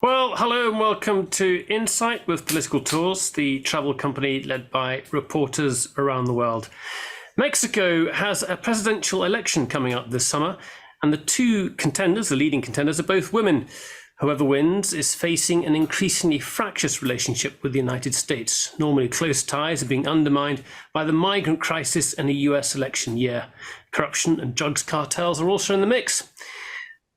Well, hello and welcome to Insight with Political Tours, the travel company led by reporters around the world. Mexico has a presidential election coming up this summer, and the two contenders, the leading contenders, are both women. Whoever wins is facing an increasingly fractious relationship with the United States. Normally close ties are being undermined by the migrant crisis and a US election year. Corruption and drugs cartels are also in the mix.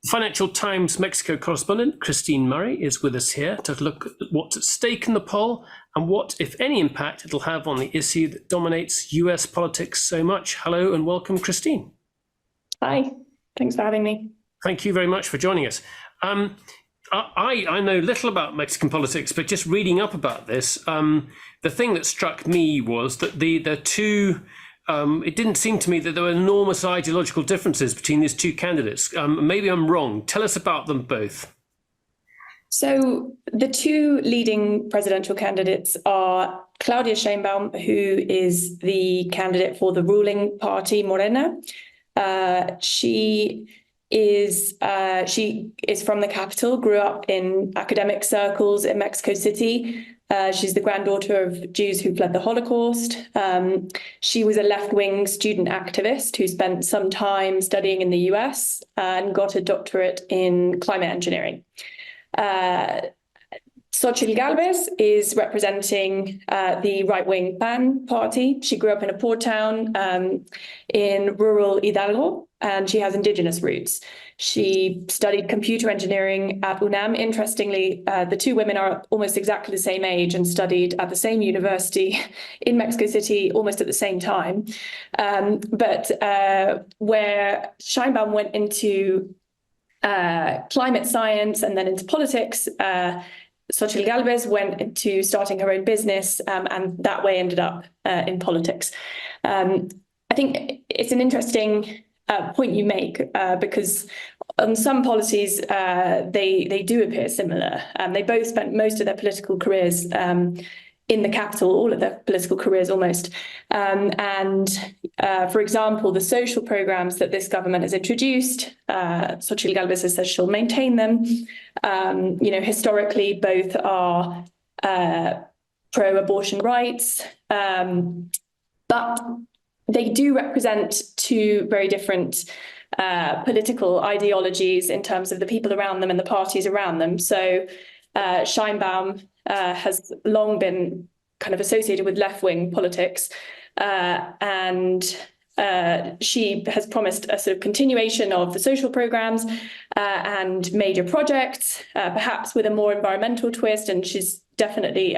Financial Times Mexico correspondent Christine Murray is with us here to look at what's at stake in the poll and what, if any, impact it'll have on the issue that dominates US politics so much. Hello and welcome, Christine. Hi, thanks for having me. Thank you very much for joining us. I know little about Mexican politics, but just reading up about this, the thing that struck me was that the two it didn't seem to me that there were enormous ideological differences between these two candidates. Maybe I'm wrong. Tell us about them both. So the two leading presidential candidates are Claudia Sheinbaum, who is the candidate for the ruling party, Morena. She is from the capital, grew up in academic circles in Mexico City. She's the granddaughter of Jews who fled the Holocaust. She was a left-wing student activist who spent some time studying in the US and got a doctorate in climate engineering. Xochitl Gálvez is representing the right-wing PAN party. She grew up in a poor town in rural Hidalgo, and she has indigenous roots. She studied computer engineering at UNAM. Interestingly, the two women are almost exactly the same age and studied at the same university in Mexico City almost at the same time. But where Sheinbaum went into climate science and then into politics, Xochitl Gálvez went into starting her own business and that way ended up in politics. I think it's an interesting point you make because on some policies they do appear similar. They both spent most of their political careers in the capital, all of their political careers almost. For example, the social programs that this government has introduced, Xochitl Gálvez has said she'll maintain them. Historically, both are pro-abortion rights, but they do represent two very different political ideologies in terms of the people around them and the parties around them. So Sheinbaum has long been kind of associated with left-wing politics, and she has promised a sort of continuation of the social programs and major projects, perhaps with a more environmental twist, and she's definitely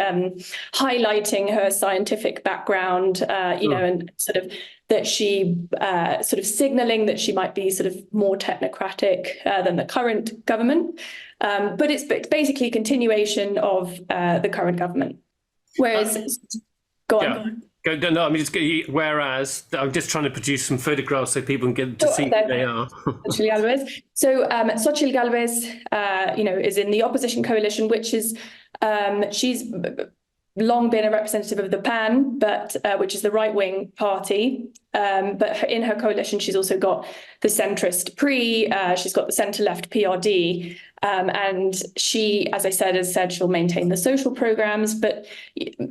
highlighting her scientific background, and sort of that she sort of signaling that she might be sort of more technocratic than the current government. But it's basically a continuation of the current government. Whereas, go on. No, I mean, whereas I'm just trying to produce some photographs so people can get to see who they are. Xochitl Gálvez. So Xochitl Gálvez, is in the opposition coalition, which is she's long been a representative of the PAN, which is the right-wing party. But in her coalition, she's also got the centrist PRI, she's got the centre-left PRD, and she, as I said, has said she'll maintain the social programs, but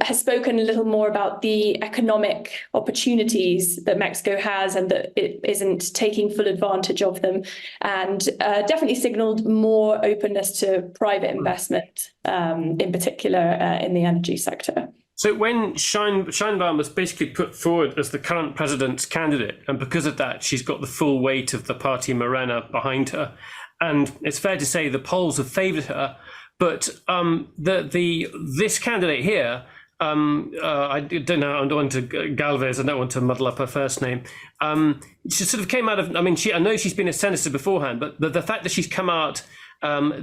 has spoken a little more about the economic opportunities that Mexico has and that it isn't taking full advantage of them, and definitely signalled more openness to private investment, in particular in the energy sector. So when Sheinbaum was basically put forward as the current president's candidate, and because of that, she's got the full weight of the party Morena behind her, and it's fair to say the polls have favoured her. But this candidate here, I don't know, I don't want to Galvez, I don't want to muddle up her first name. She sort of came out of, I know she's been a senator beforehand, but the fact that she's come out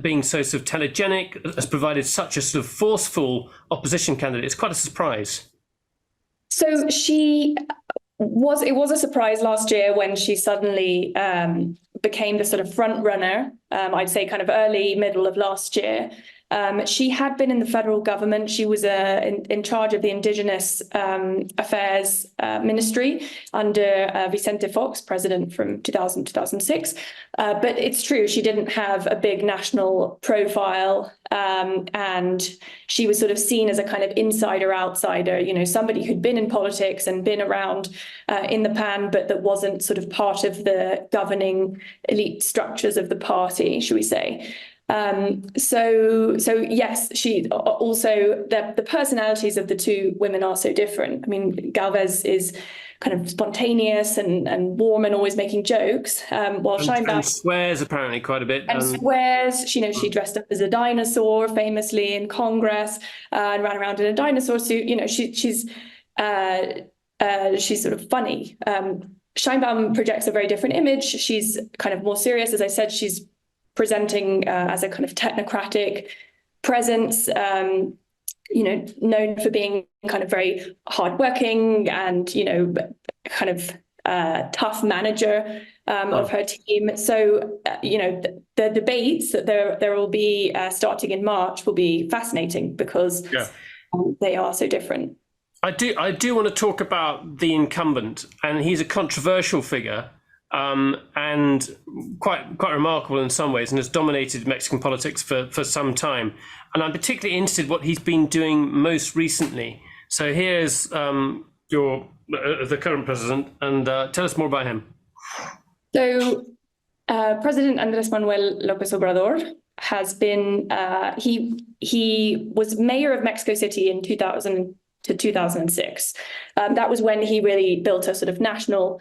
being so sort of telegenic has provided such a sort of forceful opposition candidate. It's quite a surprise. So it was a surprise last year when she suddenly became the sort of front runner, I'd say kind of early, middle of last year. She had been in the federal government. She was in charge of the Indigenous Affairs Ministry under Vicente Fox, president from 2000 to 2006. But it's true, she didn't have a big national profile, and she was sort of seen as a kind of insider outsider, you know, somebody who'd been in politics and been around in the PAN, but that wasn't sort of part of the governing elite structures of the party, should we say. So yes, she also, the personalities of the two women are so different. I mean, Galvez is kind of spontaneous and warm and always making jokes, while Scheinbaum and swears apparently quite a bit. And swears. You know, she dressed up as a dinosaur famously in Congress, and ran around in a dinosaur suit. You know, she's sort of funny. Scheinbaum projects a very different image. She's kind of more serious. As I said, she's presenting as a kind of technocratic presence, you know, known for being kind of very hardworking and, you know, kind of tough manager of her team. So, you know, the debates that there will be starting in March will be fascinating because they are so different. I do want to talk about the incumbent, and he's a controversial figure. And quite remarkable in some ways, and has dominated Mexican politics for some time. And I'm particularly interested what he's been doing most recently. So here's the current president, and tell us more about him. So President Andrés Manuel López Obrador has been, he was mayor of Mexico City in 2000 to 2006. That was when he really built a sort of national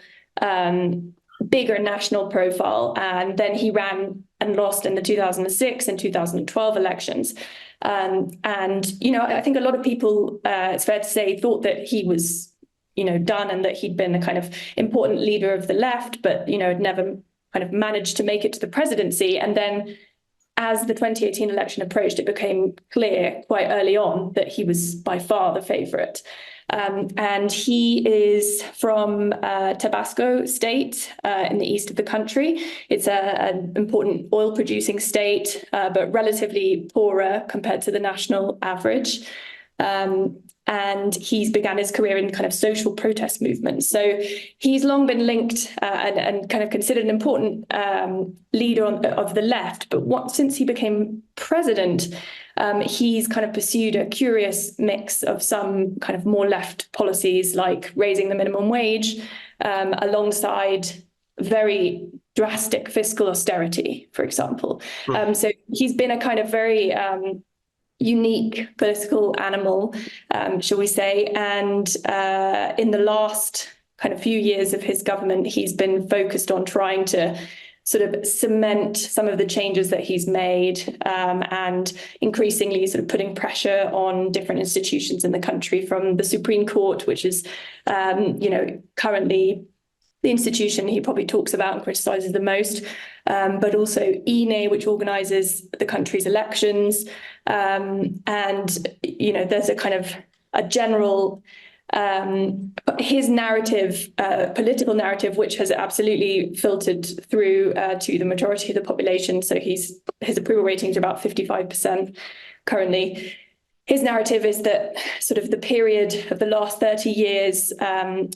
bigger national profile, and then he ran and lost in the 2006 and 2012 elections. And you know, I think a lot of people, it's fair to say, thought that he was, you know, done and that he'd been a kind of important leader of the left, but you know, had never kind of managed to make it to the presidency. And then, as the 2018 election approached, it became clear quite early on that he was by far the favorite. And he is from Tabasco state in the east of the country. It's an important oil-producing state, but relatively poorer compared to the national average. And he's began his career in kind of social protest movements. So he's long been linked and kind of considered an important leader of the left. But since he became president, he's kind of pursued a curious mix of some kind of more left policies, like raising the minimum wage, alongside very drastic fiscal austerity, for example. So he's been a kind of very unique political animal, shall we say. And in the last kind of few years of his government, he's been focused on trying to sort of cement some of the changes that he's made, and increasingly sort of putting pressure on different institutions in the country, from the Supreme Court, which is, you know, currently the institution he probably talks about and criticizes the most, but also INE, which organizes the country's elections. And, you know, there's a kind of a general, his narrative, political narrative, which has absolutely filtered through to the majority of the population. So his approval ratings are about 55% currently. His narrative is that sort of the period of the last 30 years,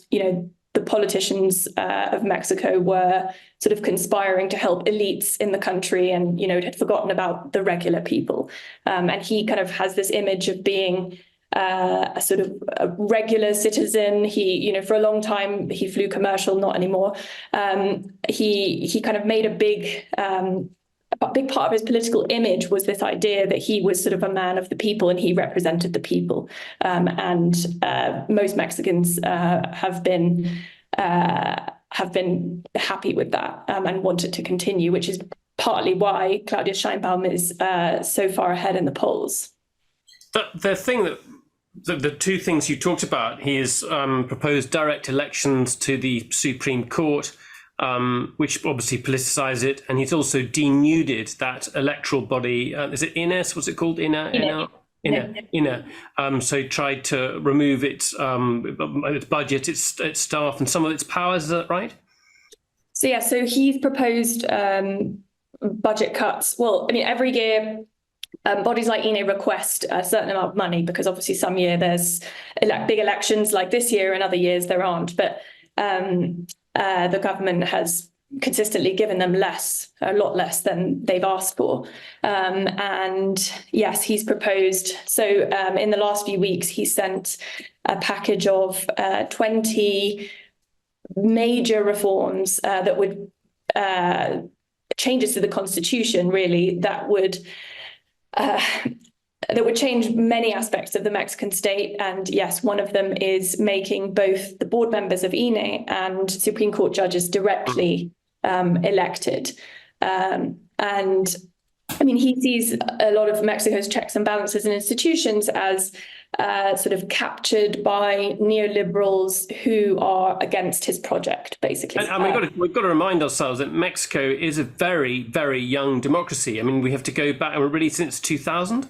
you know, the politicians of Mexico were sort of conspiring to help elites in the country, and, you know, had forgotten about the regular people. And he kind of has this image of being a sort of a regular citizen. He, you know, for a long time, he flew commercial, not anymore. He kind of made a big part of his political image was this idea that he was sort of a man of the people and he represented the people. And most Mexicans have been happy with that, and want it to continue, which is partly why Claudia Sheinbaum is so far ahead in the polls. The thing that the two things you talked about, he has proposed direct elections to the Supreme Court, which obviously politicise it, and he's also denuded that electoral body. Is it INES? What's it called? INE. So he tried to remove its budget, its staff, and some of its powers. Is that right? So yeah, so he's proposed budget cuts. Well, I mean, every year bodies like INE request a certain amount of money because obviously some year there's big elections like this year and other years there aren't. But the government has consistently given them a lot less than they've asked for. And yes, he's proposed. So in the last few weeks, he sent a package of 20 major reforms that would changes to the constitution, really, that would change many aspects of the Mexican state. And yes, one of them is making both the board members of INE and Supreme Court judges directly elected. And I mean, he sees a lot of Mexico's checks and balances and institutions as sort of captured by neoliberals who are against his project, basically. And we've got to remind ourselves that Mexico is a very, very young democracy. I mean, we have to go back, really, since 2000.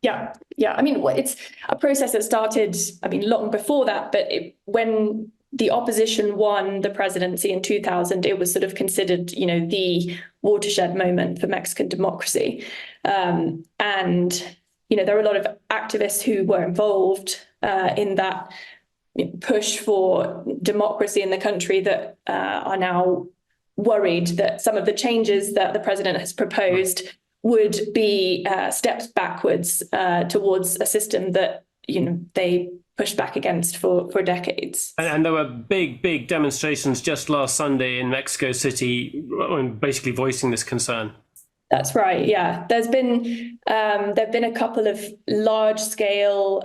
Yeah. I mean, it's a process that started, I mean, long before that, but when the opposition won the presidency in 2000, it was sort of considered, the watershed moment for Mexican democracy. And, there are a lot of activists who were involved in that push for democracy in the country that are now worried that some of the changes that the president has proposed would be steps backwards towards a system that, they pushed back against for decades. And there were big demonstrations just last Sunday in Mexico City, basically voicing this concern. That's right. Yeah, there've been a couple of large-scale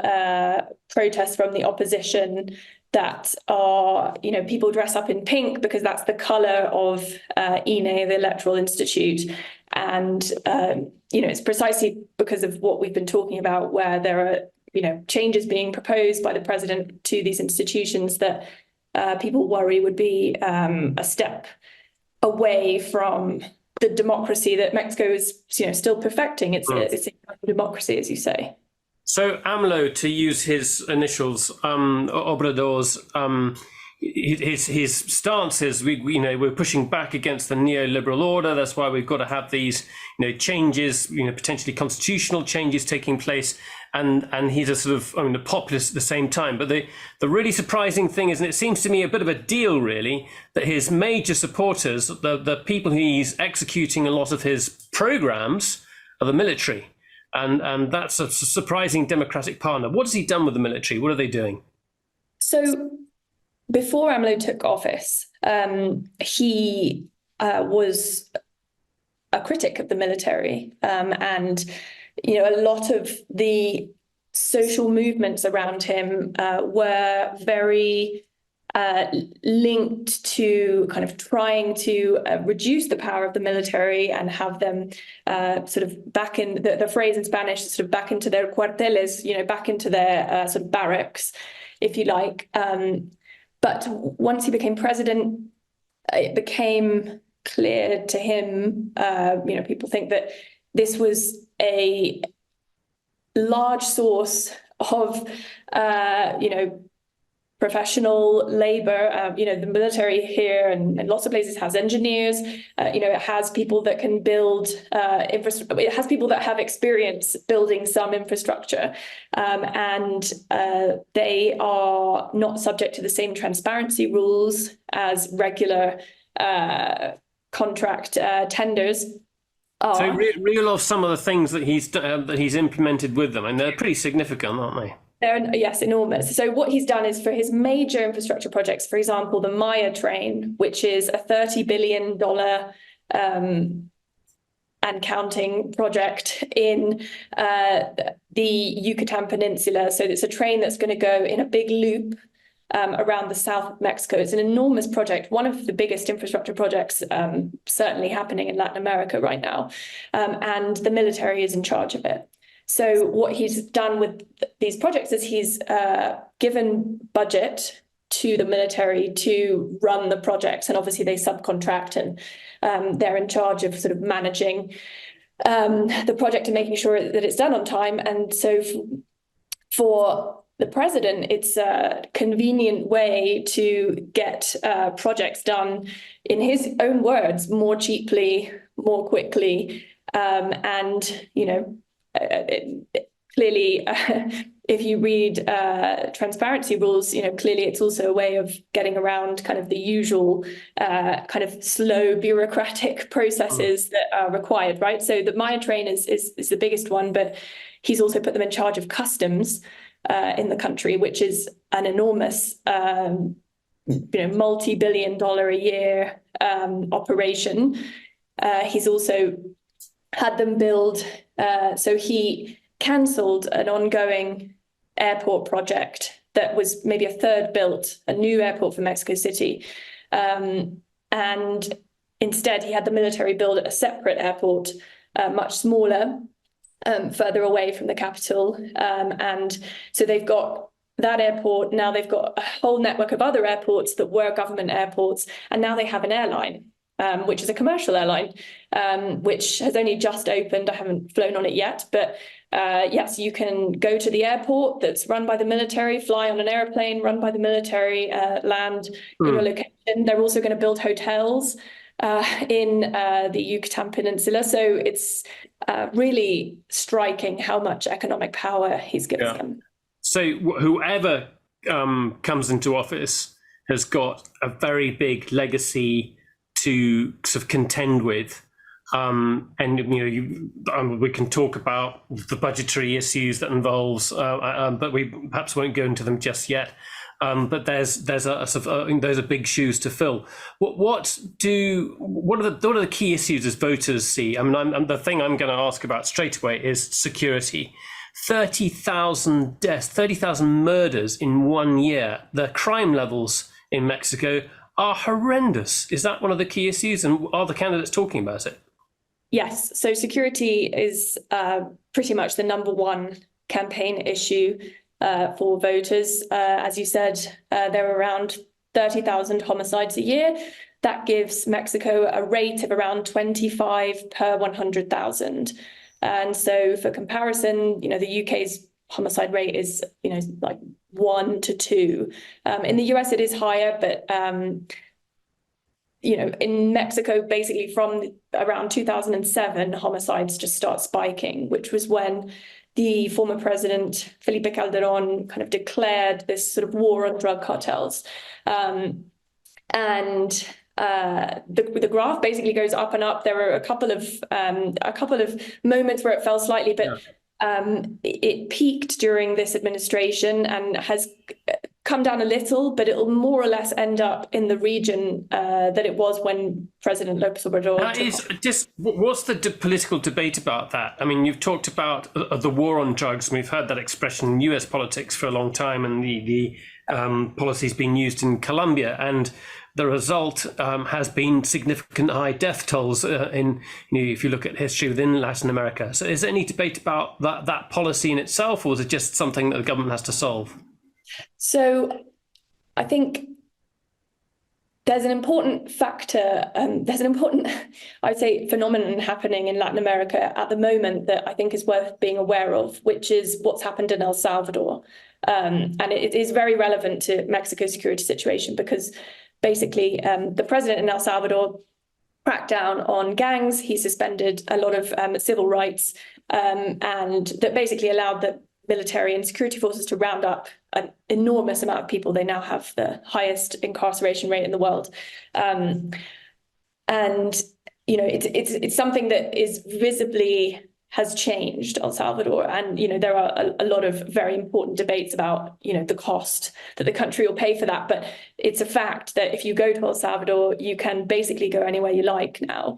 protests from the opposition that are, people dress up in pink because that's the color of INE, the Electoral Institute, and it's precisely because of what we've been talking about, where there are changes being proposed by the president to these institutions that people worry would be a step away from the democracy that Mexico is, still perfecting. It's a democracy, as you say. So AMLO, to use his initials, Obrador's, his stance is we're pushing back against the neoliberal order. That's why we've got to have these changes, potentially constitutional changes taking place. And he's a sort of a populist at the same time. But the really surprising thing is, and it seems to me a bit of a deal really, that his major supporters, the people he's executing a lot of his programs, are the military. And that's a surprising democratic partner. What has he done with the military? What are they doing? So before AMLO took office, he was a critic of the military. And, a lot of the social movements around him were very linked to kind of trying to reduce the power of the military and have them sort of back in the phrase in Spanish, sort of back into their cuarteles, back into their sort of barracks, if you like. But once he became president, it became clear to him, people think that this was a large source of, professional labor. The military here and lots of places has engineers. It has people that can build infrastructure. It has people that have experience building some infrastructure, and they are not subject to the same transparency rules as regular contract tenders. So reel off some of the things that he's implemented with them, and they're pretty significant, aren't they? They're, yes, enormous. So what he's done is for his major infrastructure projects, for example, the Maya train, which is a $30 billion and counting project in the Yucatan Peninsula. So it's a train that's going to go in a big loop around the south of Mexico. It's an enormous project, one of the biggest infrastructure projects certainly happening in Latin America right now. And the military is in charge of it. So what he's done with these projects is he's given budget to the military to run the projects, and obviously they subcontract, and they're in charge of sort of managing the project and making sure that it's done on time. And so for the president, it's a convenient way to get projects done, in his own words, more cheaply, more quickly, and clearly, if you read transparency rules, clearly it's also a way of getting around kind of the usual kind of slow bureaucratic processes that are required, right? So the Maya train is the biggest one, but he's also put them in charge of customs in the country, which is an enormous, multi-billion-dollar a year operation. He's also had them build, so he cancelled an ongoing airport project that was maybe a third built, a new airport for Mexico City. And instead, he had the military build a separate airport, much smaller, further away from the capital. And so they've got that airport. Now they've got a whole network of other airports that were government airports. And now they have an airline, which is a commercial airline, which has only just opened. I haven't flown on it yet, but yes, you can go to the airport that's run by the military, fly on an airplane run by the military, land in your location. They're also going to build hotels in the Yucatan Peninsula. So it's really striking how much economic power he's given them. So whoever comes into office has got a very big legacy to sort of contend with. And we can talk about the budgetary issues that involves, but we perhaps won't go into them just yet. But there's a sort of those are big shoes to fill. What are the key issues as voters see? I mean, the thing I'm going to ask about straight away is security. 30,000 deaths, 30,000 murders in 1 year. The crime levels in Mexico are horrendous. Is that one of the key issues, and are the candidates talking about it? Yes, so security is pretty much the number one campaign issue for voters. As you said, there are around 30,000 homicides a year. That gives Mexico a rate of around 25 per 100,000. And so for comparison, the UK's homicide rate is, like 1 to 2. In the US, it is higher, but in Mexico, basically from around 2007, homicides just start spiking, which was when the former president, Felipe Calderón, kind of declared this sort of war on drug cartels. The graph basically goes up and up. There are a couple of moments where it fell slightly, but it peaked during this administration and has come down a little, but it'll more or less end up in the region that it was when President López Obrador. What's the political debate about that? I mean, you've talked about the war on drugs, and we've heard that expression in US politics for a long time, and the policies being used in Colombia, and the result has been significant high death tolls if you look at history within Latin America. So is there any debate about that policy in itself, or is it just something that the government has to solve? So I think there's an important factor, there's an important, I would say, phenomenon happening in Latin America at the moment that I think is worth being aware of, which is what's happened in El Salvador. And it is very relevant to Mexico's security situation because basically the president in El Salvador cracked down on gangs. He suspended a lot of civil rights and that basically allowed the military and security forces to round up an enormous amount of people. They now have the highest incarceration rate in the world. It's something that is visibly has changed El Salvador. And, there are a lot of very important debates about, the cost that the country will pay for that. But it's a fact that if you go to El Salvador, you can basically go anywhere you like now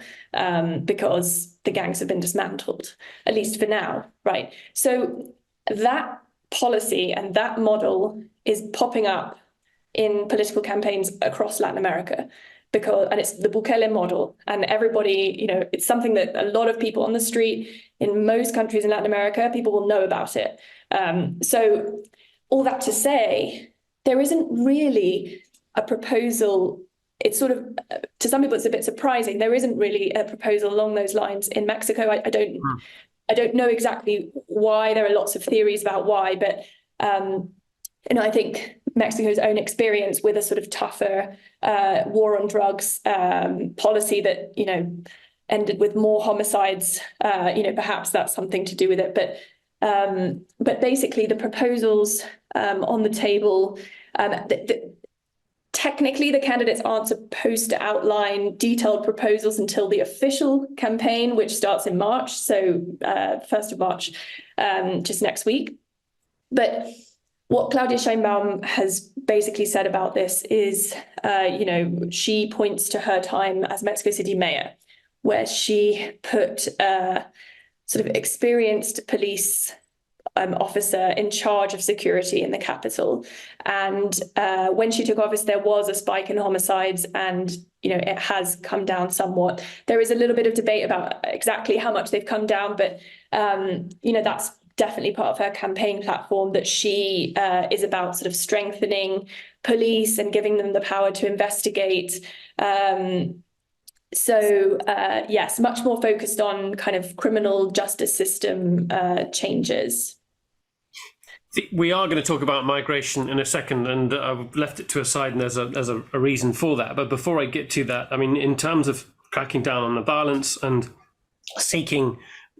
because the gangs have been dismantled, at least for now, right? So that policy and that model is popping up in political campaigns across Latin America and it's the Bukele model, and everybody, it's something that a lot of people on the street in most countries in Latin America, people will know about it. So all that to say, there isn't really a proposal. It's sort of, to some people, it's a bit surprising. There isn't really a proposal along those lines in Mexico. I don't know exactly why. There are lots of theories about why, but I think Mexico's own experience with a sort of tougher war on drugs policy that ended with more homicides. Perhaps that's something to do with it. But basically, the proposals on the table, technically, the candidates aren't supposed to outline detailed proposals until the official campaign, which starts in March, so 1st of March, just next week. But what Claudia Sheinbaum has basically said about this is, she points to her time as Mexico City mayor, where she put a sort of experienced police officer in charge of security in the capital. And when she took office, there was a spike in homicides, and it has come down somewhat. There is a little bit of debate about exactly how much they've come down, but that's definitely part of her campaign platform, that she is about sort of strengthening police and giving them the power to investigate. Yes, much more focused on kind of criminal justice system changes. We are going to talk about migration in a second, and I've left it to a side, and there's a reason for that. But before I get to that, I mean, in terms of cracking down on the violence and seeking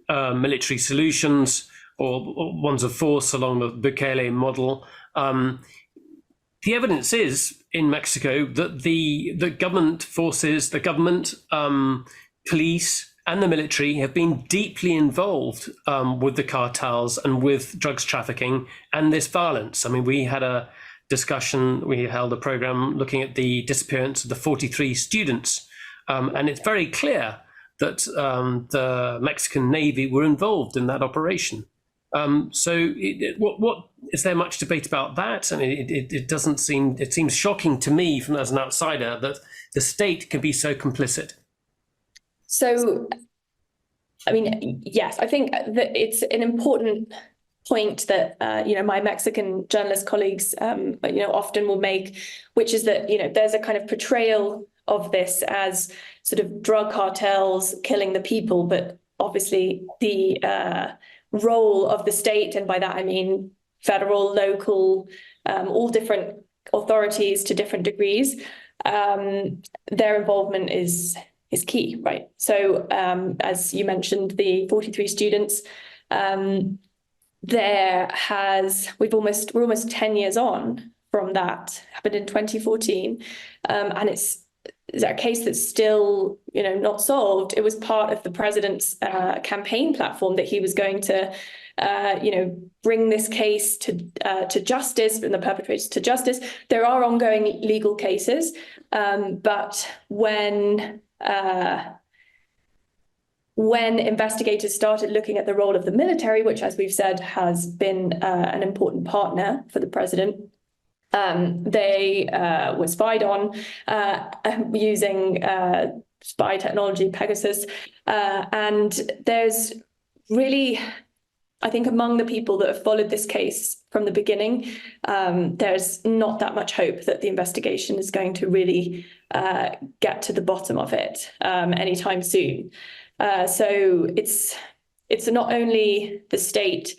military solutions or ones of force along the Bukele model, the evidence is in Mexico that the government forces, the government, police, and the military have been deeply involved with the cartels and with drugs trafficking and this violence. I mean, we had a discussion, we held a program looking at the disappearance of the 43 students, and it's very clear that the Mexican Navy were involved in that operation. What is there much debate about that? And it doesn't seem, it seems shocking to me as an outsider that the state can be so complicit. So, I mean, yes, I think that it's an important point that, my Mexican journalist colleagues, often will make, which is that, there's a kind of portrayal of this as sort of drug cartels killing the people, but obviously the role of the state, and by that I mean federal, local, all different authorities to different degrees, their involvement is key, right? So as you mentioned, the 43 students, we're almost 10 years on from that, happened in 2014, and it's a case that's still, not solved. It was part of the president's campaign platform that he was going to, bring this case to justice and the perpetrators to justice. There are ongoing legal cases, but when investigators started looking at the role of the military, which, as we've said, has been an important partner for the president, they were spied on using spy technology, Pegasus. And there's really, I think, among the people that have followed this case from the beginning, there's not that much hope that the investigation is going to really get to the bottom of it anytime soon. So it's not only the state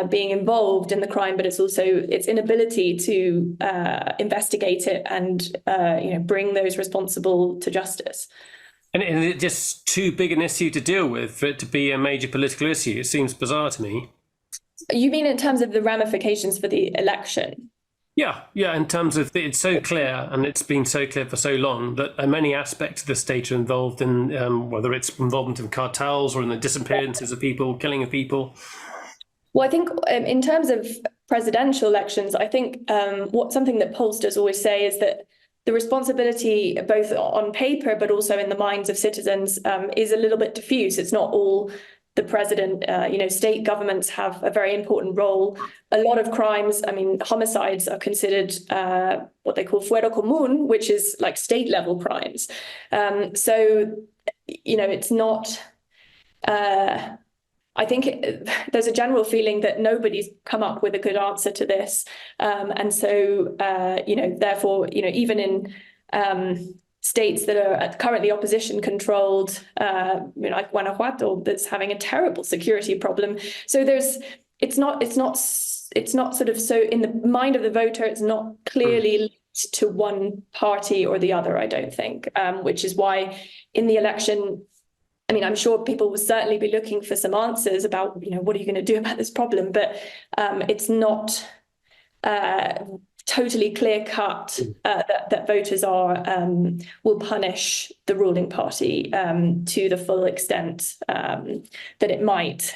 being involved in the crime, but it's also its inability to investigate it and bring those responsible to justice. And is it just too big an issue to deal with for it to be a major political issue? It seems bizarre to me. You mean in terms of the ramifications for the election? Yeah. In terms of it's so clear, and it's been so clear for so long, that many aspects of the state are involved in, whether it's involvement in cartels or in the disappearances of people, killing of people. Well, I think in terms of presidential elections, I think something that pollsters always say is that the responsibility, both on paper but also in the minds of citizens, is a little bit diffuse. It's not all the president. State governments have a very important role. A lot of crimes, homicides are considered what they call fuero común, which is like state level crimes. It's not. I think there's a general feeling that nobody's come up with a good answer to this. Therefore, even in states that are currently opposition controlled, like Guanajuato, that's having a terrible security problem. So it's not sort of so in the mind of the voter, it's not clearly linked to one party or the other, I don't think, which is why in the election, I mean, I'm sure people will certainly be looking for some answers about, what are you going to do about this problem? But it's not totally clear cut that voters will punish the ruling party to the full extent that it might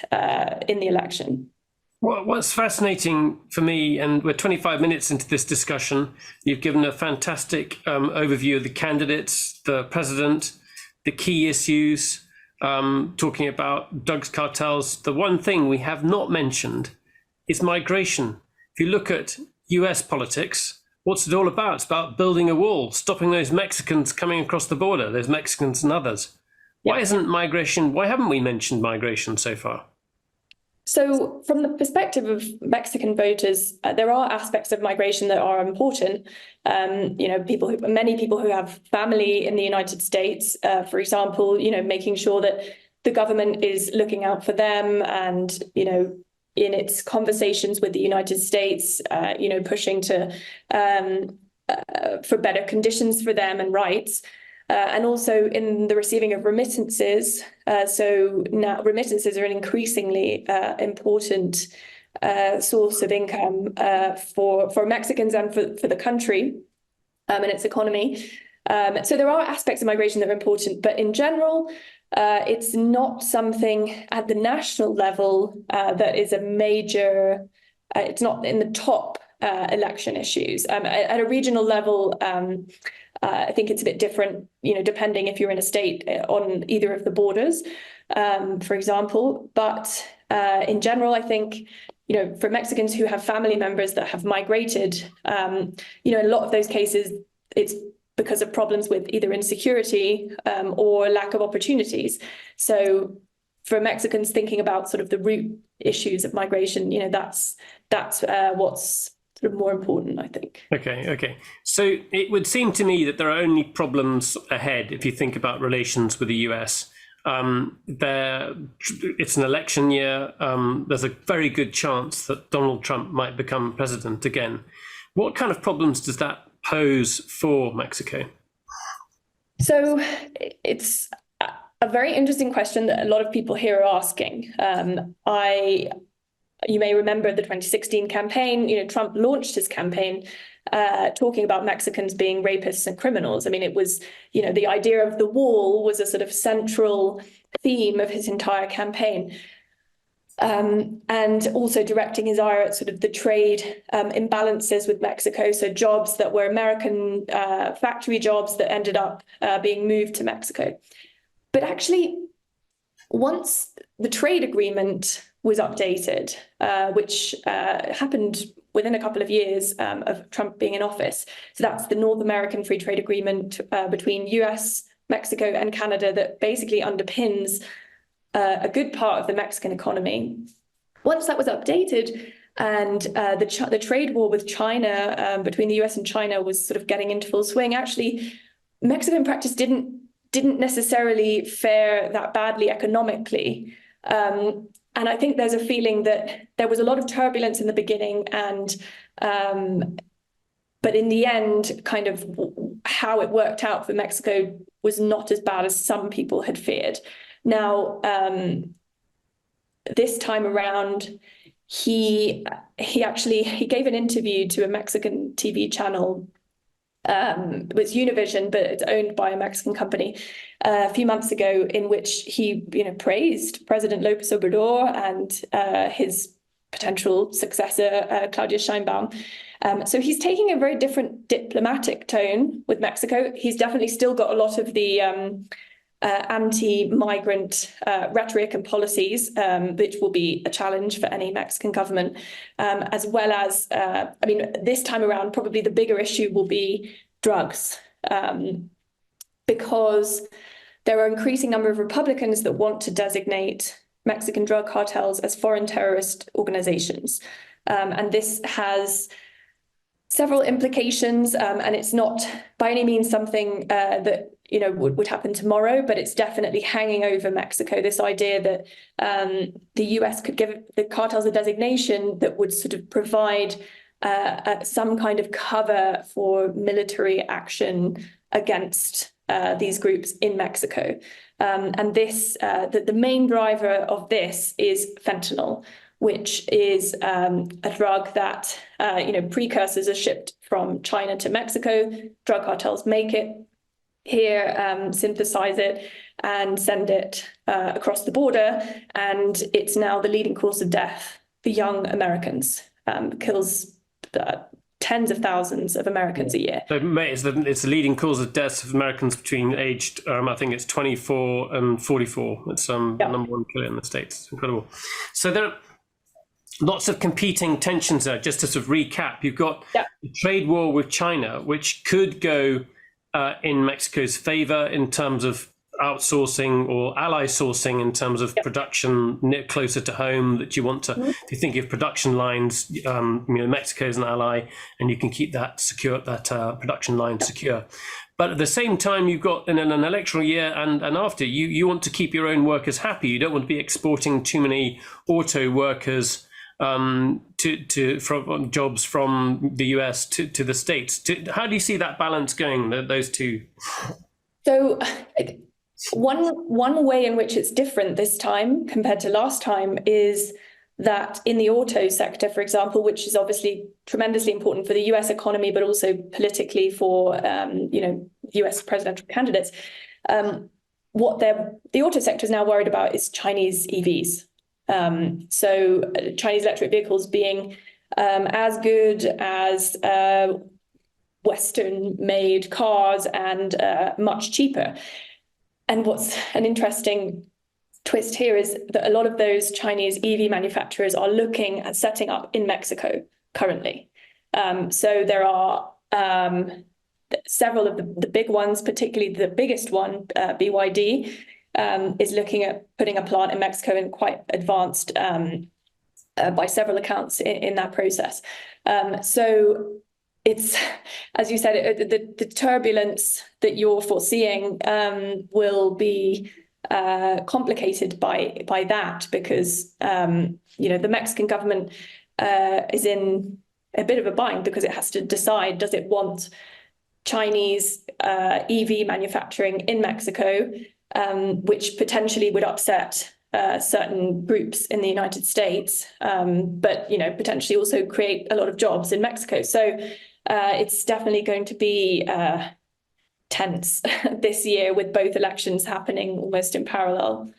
in the election. What's fascinating for me, and we're 25 minutes into this discussion, you've given a fantastic overview of the candidates, the president, the key issues, talking about drugs cartels. The one thing we have not mentioned is migration. If you look at US politics, what's it all about? It's about building a wall, stopping those Mexicans coming across the border, those Mexicans and others. Why haven't we mentioned migration so far? So from the perspective of Mexican voters, there are aspects of migration that are important. Many people who have family in the United States, for example, making sure that the government is looking out for them and, in its conversations with the United States, pushing for better conditions for them and rights. And also in the receiving of remittances. So now remittances are an increasingly important source of income for Mexicans and for the country and its economy. So there are aspects of migration that are important, but in general, it's not something at the national level that is a major, it's not in the top election issues. At a regional level, I think it's a bit different, depending if you're in a state on either of the borders, for example. But in general, I think, for Mexicans who have family members that have migrated, in a lot of those cases, it's because of problems with either insecurity or lack of opportunities. So for Mexicans thinking about sort of the root issues of migration, that's what's sort of more important, I think. Okay. So it would seem to me that there are only problems ahead if you think about relations with the US. It's an election year. There's a very good chance that Donald Trump might become president again. What kind of problems does that pose for Mexico? So it's a very interesting question that a lot of people here are asking. You may remember the 2016 campaign. Trump launched his campaign talking about Mexicans being rapists and criminals. I mean, it was, the idea of the wall was a sort of central theme of his entire campaign. And also directing his ire at sort of the trade imbalances with Mexico. So jobs that were American factory jobs that ended up being moved to Mexico. But actually, once the trade agreement was updated, which happened within a couple of years of Trump being in office. So that's the North American Free Trade Agreement between US, Mexico, and Canada that basically underpins a good part of the Mexican economy. Once that was updated and the trade war with China, between the US and China, was sort of getting into full swing, actually, Mexico in practice didn't necessarily fare that badly economically. And I think there's a feeling that there was a lot of turbulence in the beginning, but in the end, kind of how it worked out for Mexico was not as bad as some people had feared. Now, this time around, he gave an interview to a Mexican TV channel. It was Univision, but it's owned by a Mexican company, a few months ago, in which he praised President López Obrador and his potential successor, Claudia Sheinbaum. So he's taking a very different diplomatic tone with Mexico. He's definitely still got a lot of the anti-migrant rhetoric and policies, which will be a challenge for any Mexican government, as well as, this time around, probably the bigger issue will be drugs, because there are an increasing number of Republicans that want to designate Mexican drug cartels as foreign terrorist organizations. And this has several implications, and it's not by any means something that would happen tomorrow, but it's definitely hanging over Mexico. This idea that the US could give the cartels a designation that would sort of provide some kind of cover for military action against these groups in Mexico. And this, the main driver of this is fentanyl, which is a drug that, precursors are shipped from China to Mexico. Drug cartels make it here, synthesize it, and send it across the border. And it's now the leading cause of death for young Americans. Kills tens of thousands of Americans a year. So, it's the leading cause of deaths of Americans between aged, I think it's 24 and 44. It's number one killer in the States. It's incredible. So there are lots of competing tensions there. Just to sort of recap, you've got a trade war with China, which could go in Mexico's favor in terms of outsourcing or ally sourcing in terms of production closer to home that you want to, if you think of production lines, Mexico is an ally and you can keep that secure, that production line secure. But at the same time, you've got in an electoral year and after, you want to keep your own workers happy. You don't want to be exporting too many auto workers from jobs from the US to the States. How do you see that balance going, those two? So one way in which it's different this time compared to last time is that in the auto sector, for example, which is obviously tremendously important for the US economy, but also politically for US presidential candidates, what the auto sector is now worried about is Chinese EVs. So Chinese electric vehicles being as good as Western-made cars and much cheaper. And what's an interesting twist here is that a lot of those Chinese EV manufacturers are looking at setting up in Mexico currently. So there are several of the big ones, particularly the biggest one, BYD, is looking at putting a plant in Mexico and quite advanced by several accounts in that process. So it's, as you said, the turbulence that you're foreseeing will be complicated by that because, the Mexican government is in a bit of a bind because it has to decide, does it want Chinese EV manufacturing in Mexico, which potentially would upset certain groups in the United States, but potentially also create a lot of jobs in Mexico. So it's definitely going to be tense this year with both elections happening almost in parallel.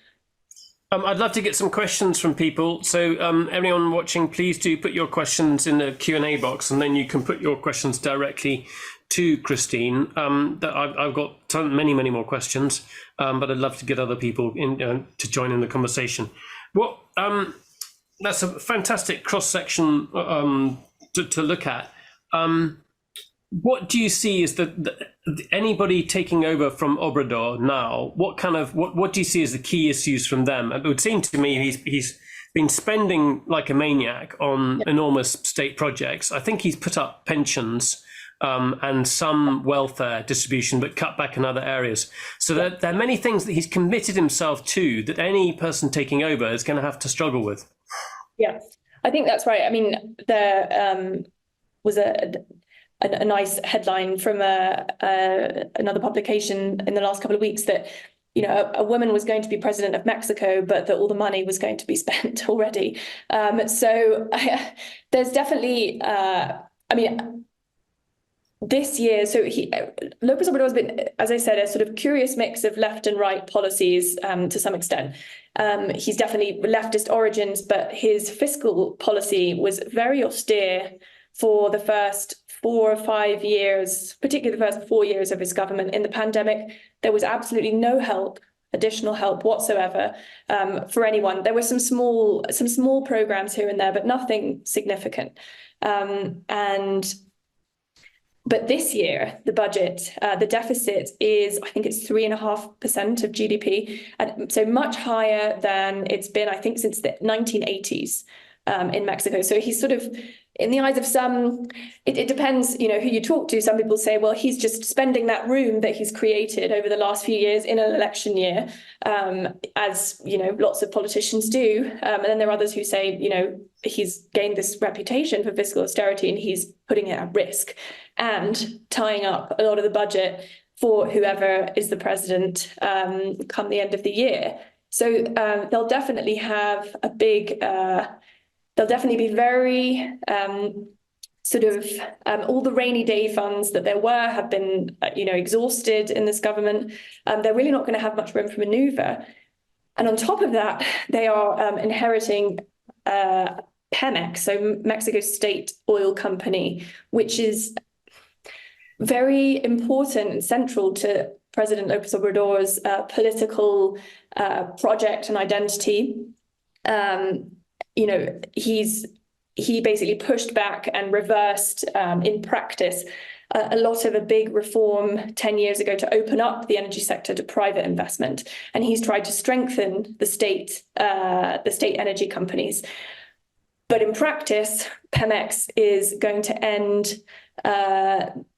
I'd love to get some questions from people. So everyone watching, please do put your questions in the Q&A box, and then you can put your questions directly to Christine. I've got many more questions, but I'd love to get other people in to join in the conversation. That's a fantastic cross-section to look at. What do you see is anybody taking over from Obrador now? What do you see as the key issues from them? It would seem to me he's been spending like a maniac on enormous state projects. I think he's put up pensions and some welfare distribution, but cut back in other areas. So there are many things that he's committed himself to that any person taking over is going to have to struggle with. Yeah, I think that's right. I mean, there was a nice headline from another publication in the last couple of weeks that a woman was going to be president of Mexico, but that all the money was going to be spent already. So there's definitely, this year, so López Obrador has been, as I said, a sort of curious mix of left and right policies to some extent. He's definitely leftist origins, but his fiscal policy was very austere for the first 4 or 5 years, particularly the first 4 years of his government. In the pandemic, there was absolutely no additional help whatsoever for anyone. There were some small programs here and there, but nothing significant. But this year, the budget, the deficit is, I think it's 3.5% of GDP, and so much higher than it's been, I think, since the 1980s in Mexico. So he's sort of, in the eyes of some, it depends, who you talk to. Some people say, well, he's just spending that room that he's created over the last few years in an election year, as, lots of politicians do. And then there are others who say, he's gained this reputation for fiscal austerity and he's putting it at risk and tying up a lot of the budget for whoever is the president come the end of the year. So they'll definitely have a big, they'll definitely be very all the rainy day funds that there were have been, exhausted in this government. They're really not going to have much room for maneuver. And on top of that, they are inheriting Pemex, so Mexico's state oil company, which is very important and central to President López Obrador's political project and identity. He basically pushed back and reversed in practice a lot of a big reform 10 years ago to open up the energy sector to private investment. And he's tried to strengthen the state energy companies. But in practice, Pemex is going to end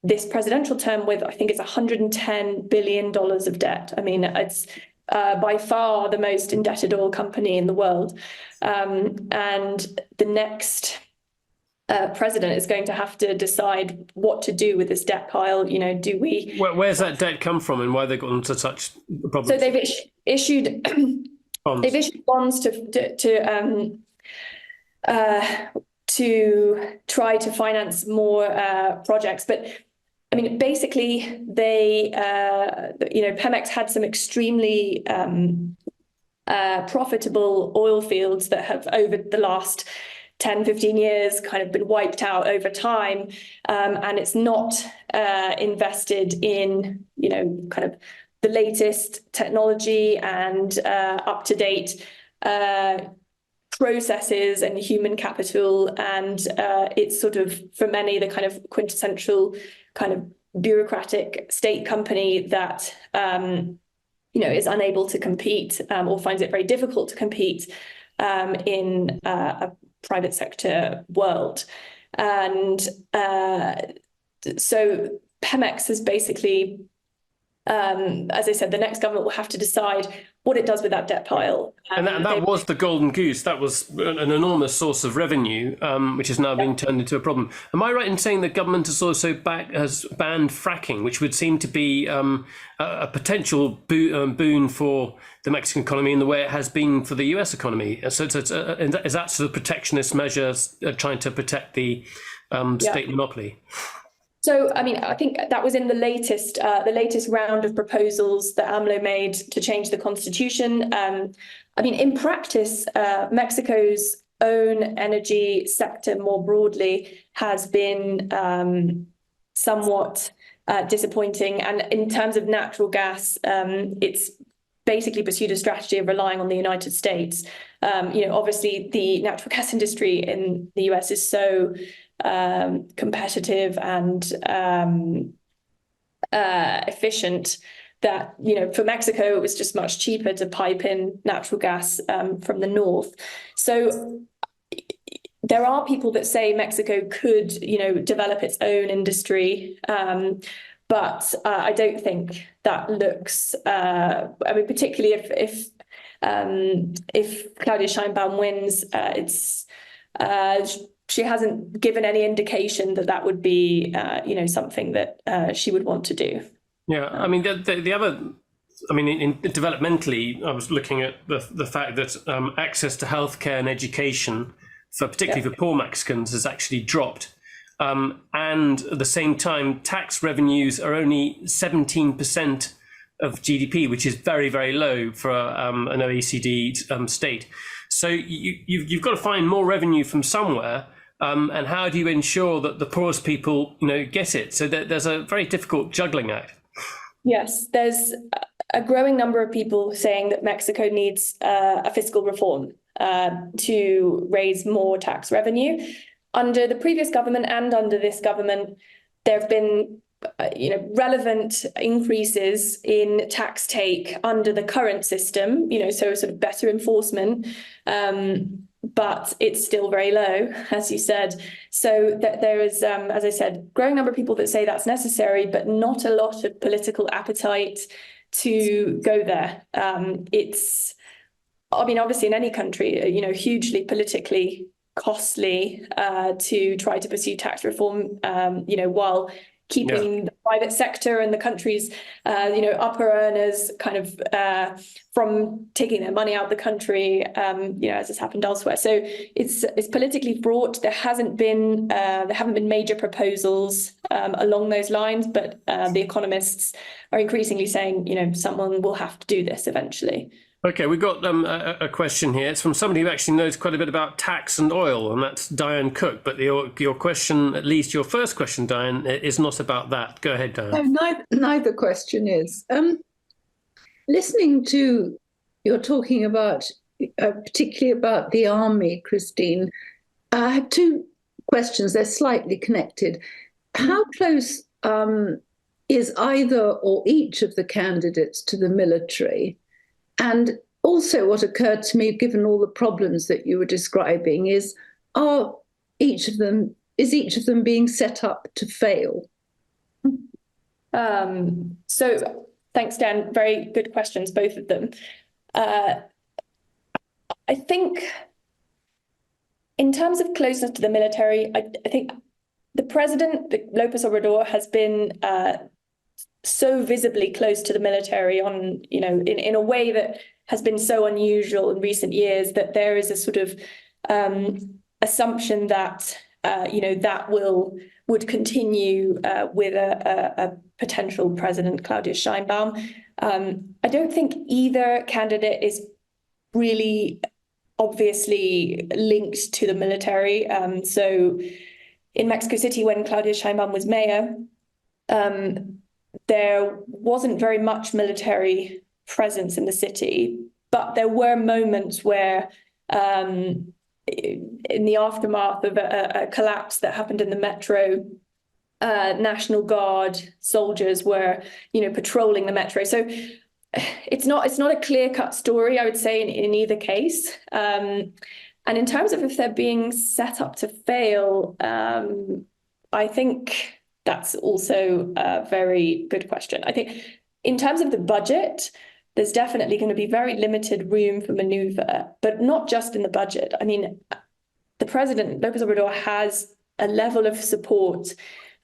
this presidential term with, I think it's $110 billion of debt. I mean, it's by far the most indebted oil company in the world. And the next president is going to have to decide what to do with this debt pile. Do we... Where's that debt come from, and why have they got into such problems? So they've issued bonds. They've issued bonds to try to finance more projects. But I mean, basically, Pemex had some extremely profitable oil fields that have, over the last 10, 15 years, kind of been wiped out over time. And it's not invested in, kind of the latest technology and up-to-date processes and human capital. And it's sort of, for many, the kind of quintessential kind of bureaucratic state company that, is unable to compete or finds it very difficult to compete in a private sector world. And so Pemex is basically, as I said, the next government will have to decide what it does with that debt pile. And that was the golden goose. That was an enormous source of revenue, which is now being turned into a problem. Am I right in saying the government has also has banned fracking, which would seem to be a potential boon for the Mexican economy in the way it has been for the US economy? So is that sort of protectionist measures trying to protect the state monopoly? So, I mean, I think that was in the latest round of proposals that AMLO made to change the constitution. I mean, in practice, Mexico's own energy sector more broadly has been somewhat disappointing. And in terms of natural gas, it's basically pursued a strategy of relying on the United States. Obviously, the natural gas industry in the US is so competitive and efficient that, for Mexico, it was just much cheaper to pipe in natural gas from the north. So there are people that say Mexico could, develop its own industry, but I don't think that looks. I mean, particularly if Claudia Sheinbaum wins, she hasn't given any indication that that would be, something that she would want to do. Yeah, I mean, the other, I mean, developmentally, I was looking at the fact that access to healthcare and education, particularly for poor Mexicans, has actually dropped. And at the same time, tax revenues are only 17% of GDP, which is very, very low for an OECD state. So you've got to find more revenue from somewhere. And how do you ensure that the poorest people, get it? So there's a very difficult juggling act. Yes, there's a growing number of people saying that Mexico needs a fiscal reform to raise more tax revenue. Under the previous government and under this government, there have been relevant increases in tax take under the current system, so sort of better enforcement. But it's still very low, as you said. So there is, as I said, growing number of people that say that's necessary, but not a lot of political appetite to go there. It's, I mean, obviously in any country, hugely politically costly to try to pursue tax reform, while keeping the private sector and the country's, upper earners kind of from taking their money out of the country, as has happened elsewhere. So it's politically fraught. There haven't been major proposals along those lines, but the economists are increasingly saying, someone will have to do this eventually. Okay, we've got a question here. It's from somebody who actually knows quite a bit about tax and oil, and that's Diane Cook. But your question, at least your first question, Diane, is not about that. Go ahead, Diane. No, neither question is. Listening to you're talking about, particularly about the army, Christine, I have two questions. They're slightly connected. How close is either or each of the candidates to the military? And also what occurred to me, given all the problems that you were describing, is each of them being set up to fail? So thanks, Dan. Very good questions, both of them. I think in terms of closeness to the military, I think the president, López Obrador, has been so visibly close to the military in a way that has been so unusual in recent years, that there is a sort of assumption that that would continue with a potential president, Claudia Sheinbaum. I don't think either candidate is really obviously linked to the military. So in Mexico City, when Claudia Sheinbaum was mayor, there wasn't very much military presence in the city, but there were moments where in the aftermath of a collapse that happened in the metro, National Guard soldiers were, patrolling the metro. So it's not a clear-cut story, I would say, in either case. And in terms of if they're being set up to fail, I think that's also a very good question. I think in terms of the budget, there's definitely going to be very limited room for maneuver, but not just in the budget. I mean, the president, López Obrador, has a level of support,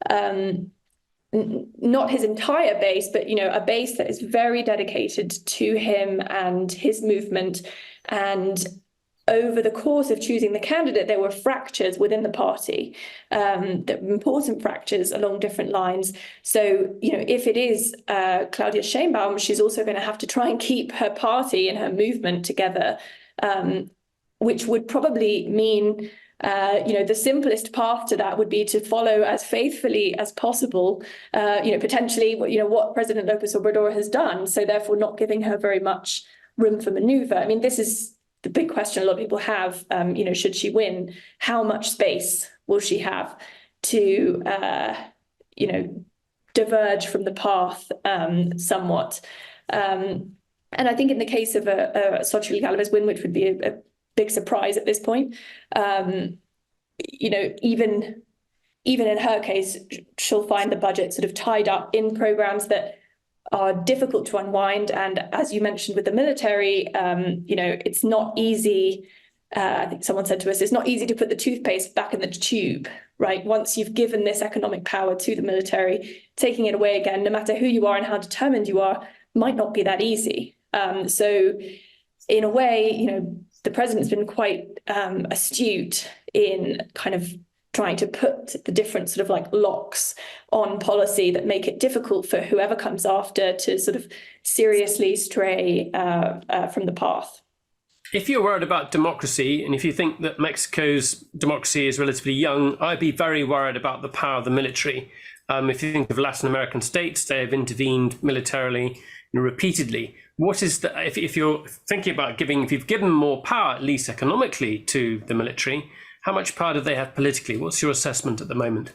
not his entire base, but, a base that is very dedicated to him and his movement. And over the course of choosing the candidate, there were fractures within the party, important fractures along different lines. So, if it is Claudia Sheinbaum, she's also going to have to try and keep her party and her movement together, which would probably mean, the simplest path to that would be to follow as faithfully as possible, potentially, what President López Obrador has done. So therefore not giving her very much room for maneuver. I mean, this is the big question a lot of people have, should she win, how much space will she have to, diverge from the path somewhat. And I think in the case of a Xochitl Gálvez win, which would be a big surprise at this point, even in her case, she'll find the budget sort of tied up in programs that are difficult to unwind. And as you mentioned with the military, it's not easy. I think someone said to us, it's not easy to put the toothpaste back in the tube, right? Once you've given this economic power to the military, taking it away again, no matter who you are and how determined you are, might not be that easy. So in a way, the president's been quite astute in kind of trying to put the different sort of like locks on policy that make it difficult for whoever comes after to sort of seriously stray from the path. If you're worried about democracy, and if you think that Mexico's democracy is relatively young, I'd be very worried about the power of the military. If you think of Latin American states, they have intervened militarily repeatedly. What is the, if you're thinking about if you've given more power, at least economically, to the military, how much power do they have politically? What's your assessment at the moment?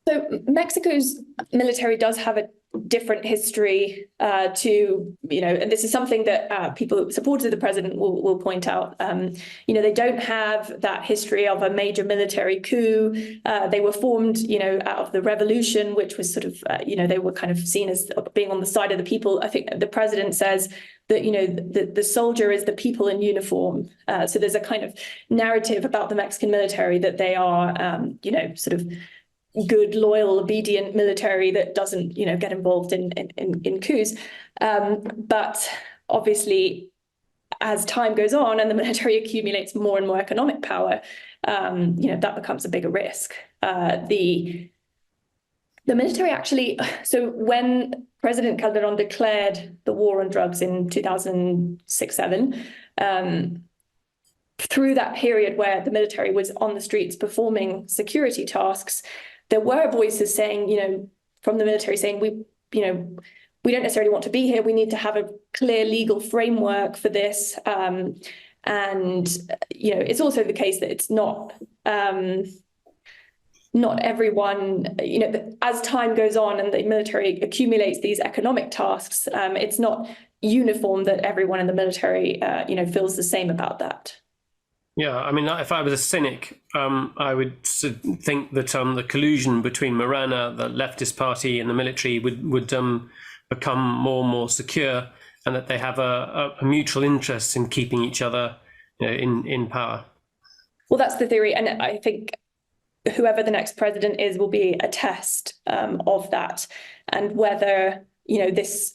So Mexico's military does have a different history to, and this is something that people supporters of the president will point out. They don't have that history of a major military coup. They were formed, out of the revolution, which was sort of, they were kind of seen as being on the side of the people. I think the president says that, the soldier is the people in uniform. So there's a kind of narrative about the Mexican military that they are, sort of good, loyal, obedient military that doesn't, get involved in coups. But obviously, as time goes on and the military accumulates more and more economic power, that becomes a bigger risk. The military actually, so when President Calderon declared the war on drugs in 2006-07, through that period where the military was on the streets performing security tasks, there were voices saying, from the military saying, we don't necessarily want to be here. We need to have a clear legal framework for this. It's also the case that it's not everyone, as time goes on and the military accumulates these economic tasks, it's not uniform that everyone in the military, feels the same about that. Yeah, I mean, if I was a cynic, I would think that the collusion between Morena, the leftist party, and the military would become more and more secure, and that they have a mutual interest in keeping each other, in power. Well, that's the theory, and I think whoever the next president is will be a test of that, and whether this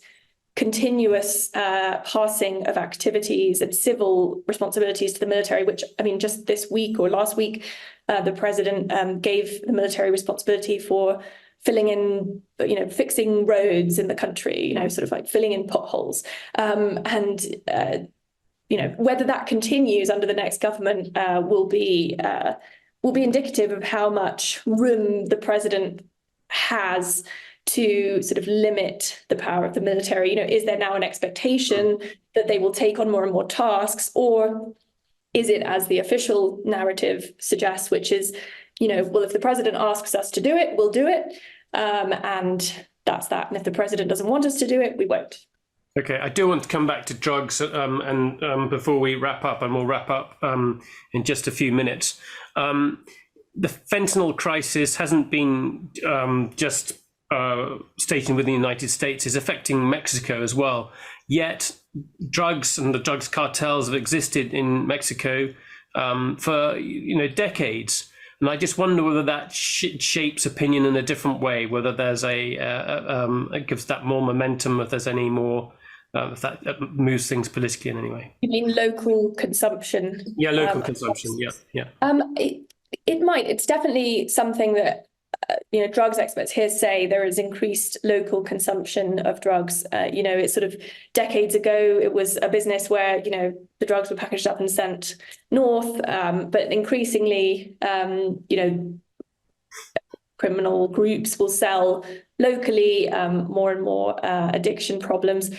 continuous passing of activities and civil responsibilities to the military, which, I mean, just this week or last week, the president gave the military responsibility for filling in, fixing roads in the country, sort of like filling in potholes. Whether that continues under the next government will be indicative of how much room the president has to sort of limit the power of the military. Is there now an expectation that they will take on more and more tasks, or is it, as the official narrative suggests, which is, well, if the president asks us to do it, we'll do it, and that's that. And if the president doesn't want us to do it, we won't. Okay, I do want to come back to drugs, and before we wrap up, and we'll wrap up in just a few minutes. The fentanyl crisis hasn't been just stationed within the United States, is affecting Mexico as well. Yet drugs and the drugs cartels have existed in Mexico for decades. And I just wonder whether that shapes opinion in a different way, whether there's it gives that more momentum, if there's any more, if that moves things politically in any way. You mean local consumption? Yeah, local consumption. Yeah. It might. It's definitely something that drugs experts here say there is increased local consumption of drugs. It's sort of decades ago, it was a business where, the drugs were packaged up and sent north. But increasingly, criminal groups will sell locally, more and more addiction problems.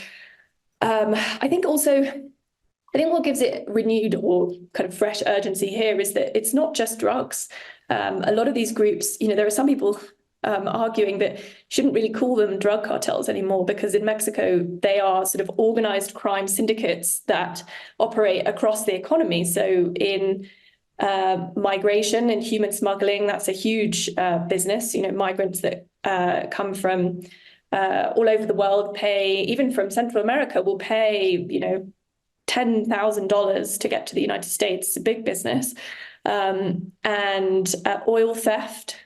I think what gives it renewed or kind of fresh urgency here is that it's not just drugs. A lot of these groups, there are some people arguing that you shouldn't really call them drug cartels anymore, because in Mexico, they are sort of organized crime syndicates that operate across the economy. So in migration and human smuggling, that's a huge business. Migrants that come from all over the world even from Central America, will pay, $10,000 to get to the United States. It's a big business. And oil theft,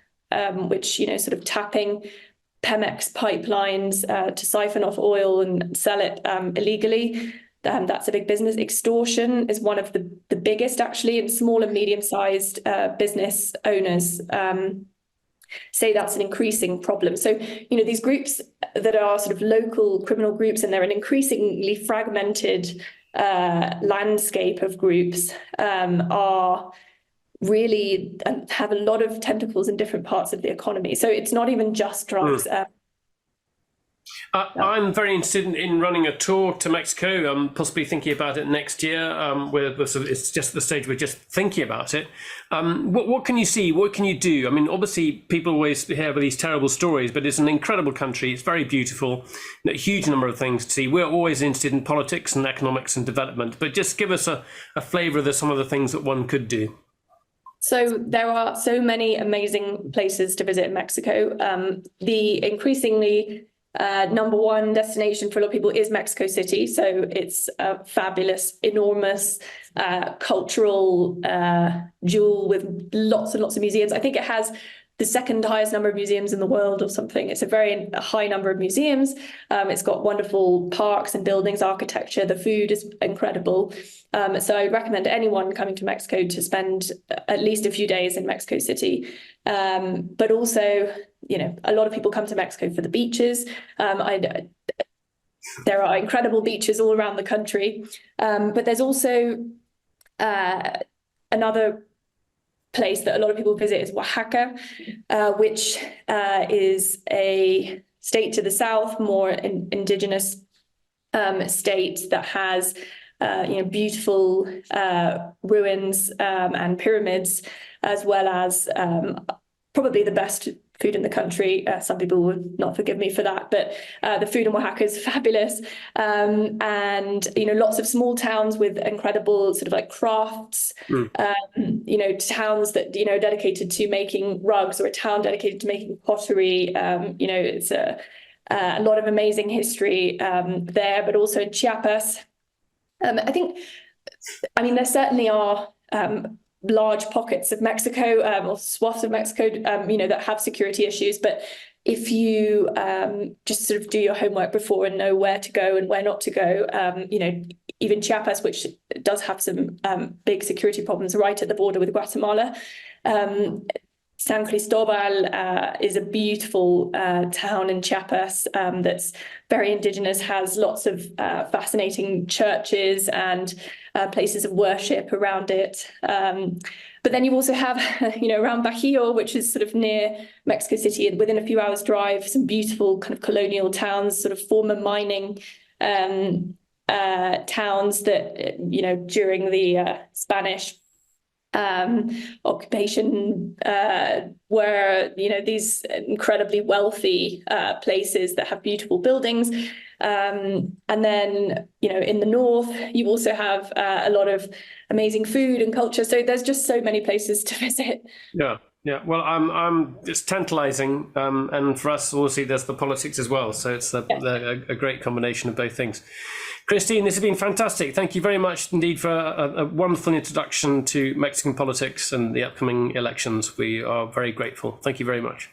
which, sort of tapping Pemex pipelines to siphon off oil and sell it illegally. That's a big business. Extortion is one of the biggest, actually, and small and medium-sized business owners say that's an increasing problem. So, these groups that are sort of local criminal groups, and they're an increasingly fragmented landscape of groups, are really have a lot of tentacles in different parts of the economy. So it's not even just drugs. I'm very interested in running a tour to Mexico. I'm possibly thinking about it next year. It's just the stage we're just thinking about it. What can you see? What can you do? I mean, obviously, people always hear about these terrible stories, but it's an incredible country. It's very beautiful. A huge number of things to see. We're always interested in politics and economics and development, but just give us a flavour of some of the things that one could do. So there are so many amazing places to visit in Mexico. The increasingly number one destination for a lot of people is Mexico City. So it's a fabulous, enormous cultural jewel with lots and lots of museums. I think it has the second highest number of museums in the world or something. It's a high number of museums. It's got wonderful parks and buildings, architecture. The food is incredible. So I recommend anyone coming to Mexico to spend at least a few days in Mexico City. But also, a lot of people come to Mexico for the beaches. There are incredible beaches all around the country. But there's also another place that a lot of people visit is Oaxaca, which is a state to the south, more indigenous state that has beautiful ruins and pyramids, as well as probably the best food in the country. Some people would not forgive me for that, but the food in Oaxaca is fabulous. And lots of small towns with incredible sort of like crafts. Towns that dedicated to making rugs, or a town dedicated to making pottery. It's a lot of amazing history there, but also in Chiapas. There certainly are large pockets of Mexico or swaths of Mexico, that have security issues. But if you just sort of do your homework before and know where to go and where not to go, even Chiapas, which does have some big security problems right at the border with Guatemala. San Cristobal is a beautiful town in Chiapas that's very indigenous, has lots of fascinating churches and places of worship around it. But then you also have, around Bajío, which is sort of near Mexico City, and within a few hours' drive, some beautiful kind of colonial towns, sort of former mining towns that, during the Spanish occupation were these incredibly wealthy places that have beautiful buildings, and then in the north you also have a lot of amazing food and culture. So there's just so many places to visit. Yeah. Well, it's tantalizing, and for us, obviously, there's the politics as well. So it's a great combination of both things. Christine, this has been fantastic. Thank you very much indeed for a wonderful introduction to Mexican politics and the upcoming elections. We are very grateful. Thank you very much.